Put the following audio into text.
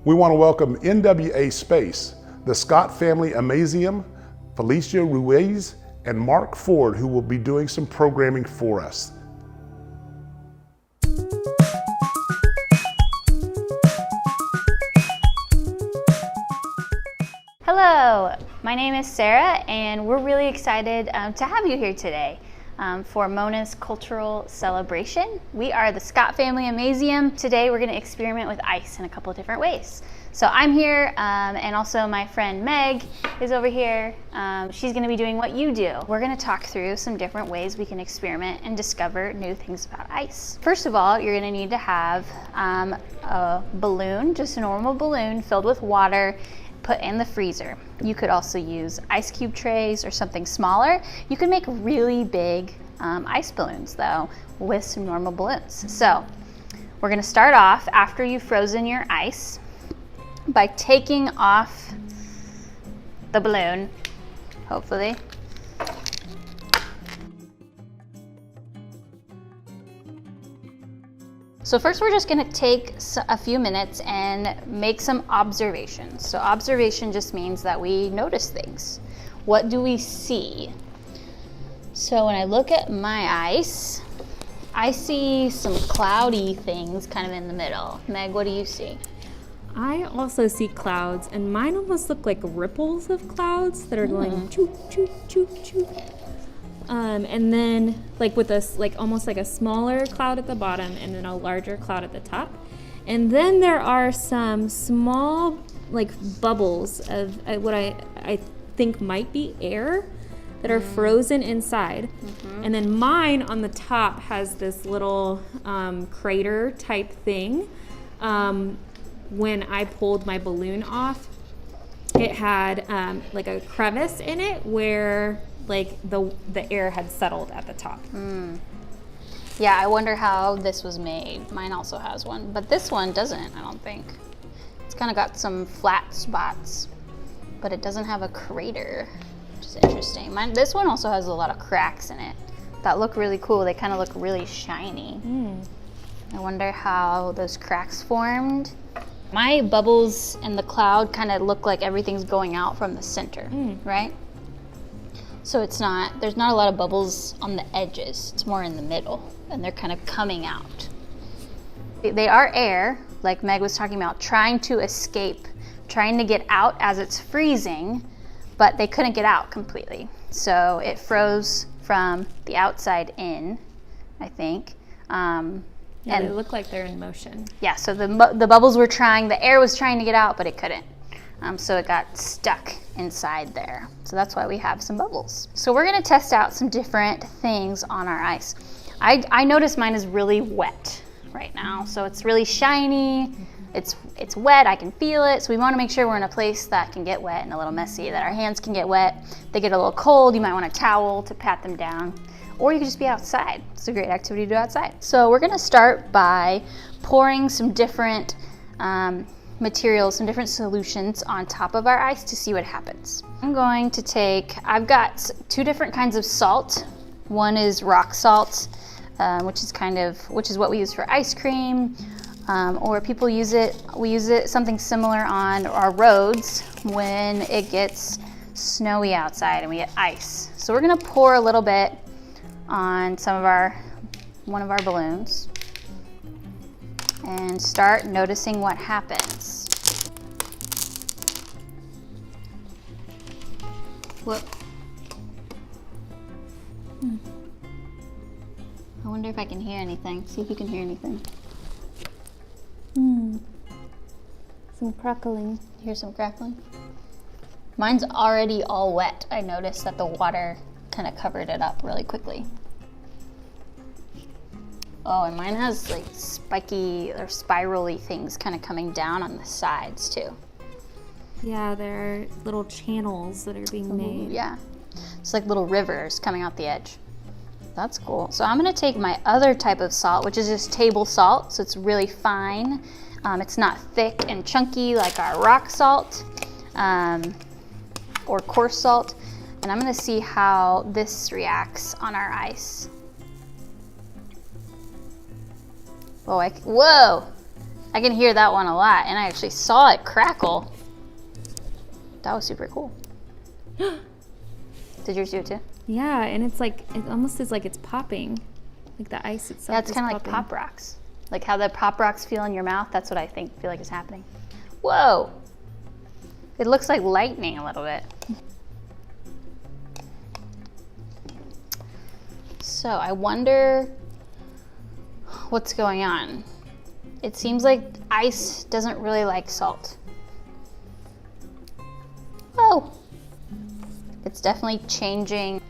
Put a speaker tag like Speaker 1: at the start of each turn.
Speaker 1: We want to welcome NWA Space, the Scott family Amazeum, Felicia Ruiz, and Mark Ford, who will be doing some programming for us.
Speaker 2: Hello, my name is Sarah, and we're really excited to have you here today for MONAH's cultural celebration. We are the Scott family Amazeum. Today we're going to experiment with ice in a couple of different ways. So I'm here, and also my friend Meg is over here. She's going to be doing what you do. We're going to talk through some different ways we can experiment and discover new things about ice. First of all, you're going to need to have a balloon, just a normal balloon filled with water, put in the freezer. You could also use ice cube trays or something smaller. You can make really big ice balloons though with some normal balloons. So we're gonna start off after you've frozen your ice by taking off the balloon, hopefully. So first we're just gonna take a few minutes and make some observations. So observation just means that we notice things. What do we see? So when I look at my ice, I see some cloudy things kind of in the middle. Meg, what do you see?
Speaker 3: I also see clouds, and mine almost look like ripples of clouds that are going choo, choo, choo, choo. And then like with a, almost like a smaller cloud at the bottom and then a larger cloud at the top. And then there are some small like bubbles of what I think might be air that are frozen inside. And then mine on the top has this little crater type thing. When I pulled my balloon off, it had like a crevice in it where like the air had settled at the top.
Speaker 2: Yeah, I wonder how this was made. Mine also has one, but this one doesn't, I don't think. It's kind of got some flat spots, but it doesn't have a crater, which is interesting. This one also has a lot of cracks in it that look really cool. They kind of look really shiny. I wonder how those cracks formed. My bubbles and the cloud kind of look like everything's going out from the center, right? So there's not a lot of bubbles on the edges. It's more in the middle, and they're kind of coming out. They are air, like Meg was talking about, trying to escape, trying to get out as it's freezing, but they couldn't get out completely. So it froze from the outside in, I think.
Speaker 3: Yeah, they look like they're in motion.
Speaker 2: Yeah, so the bubbles were trying, the air was trying to get out, but it couldn't. So it got stuck inside there. So that's why we have some bubbles. So we're gonna test out some different things on our ice. I notice mine is really wet right now. So it's really shiny, it's wet, I can feel it. So we wanna make sure we're in a place that can get wet and a little messy, that our hands can get wet. They get a little cold, you might want a towel to pat them down. Or you could just be outside. It's a great activity to do outside. So we're gonna start by pouring some different materials, some different solutions on top of our ice to see what happens. I've got two different kinds of salt. One is rock salt, which is what we use for ice cream, or we use it something similar on our roads when it gets snowy outside and we get ice. So we're gonna pour a little bit on one of our balloons and start noticing what happens. Whoop. I wonder if I can hear anything. See if you can hear anything. Some crackling. Hear some crackling? Mine's already all wet. I noticed that the water kind of covered it up really quickly. Oh, and mine has like spiky or spirally things kind of coming down on the sides too.
Speaker 3: Yeah, there are little channels that are being made.
Speaker 2: Yeah, it's like little rivers coming out the edge. That's cool. So I'm gonna take my other type of salt, which is just table salt. So it's really fine. It's not thick and chunky like our rock salt or coarse salt. And I'm gonna see how this reacts on our ice. Whoa, I can hear that one a lot, and I actually saw it crackle. That was super cool. Did yours do it too?
Speaker 3: Yeah, and it's like, it almost is like it's popping. Like the ice itself.
Speaker 2: Yeah, it's
Speaker 3: is
Speaker 2: kind of like
Speaker 3: popping.
Speaker 2: Pop Rocks. Like how the Pop Rocks feel in your mouth. That's what I feel like is happening. Whoa! It looks like lightning a little bit. So I wonder what's going on. It seems like ice doesn't really like salt. Oh! It's definitely changing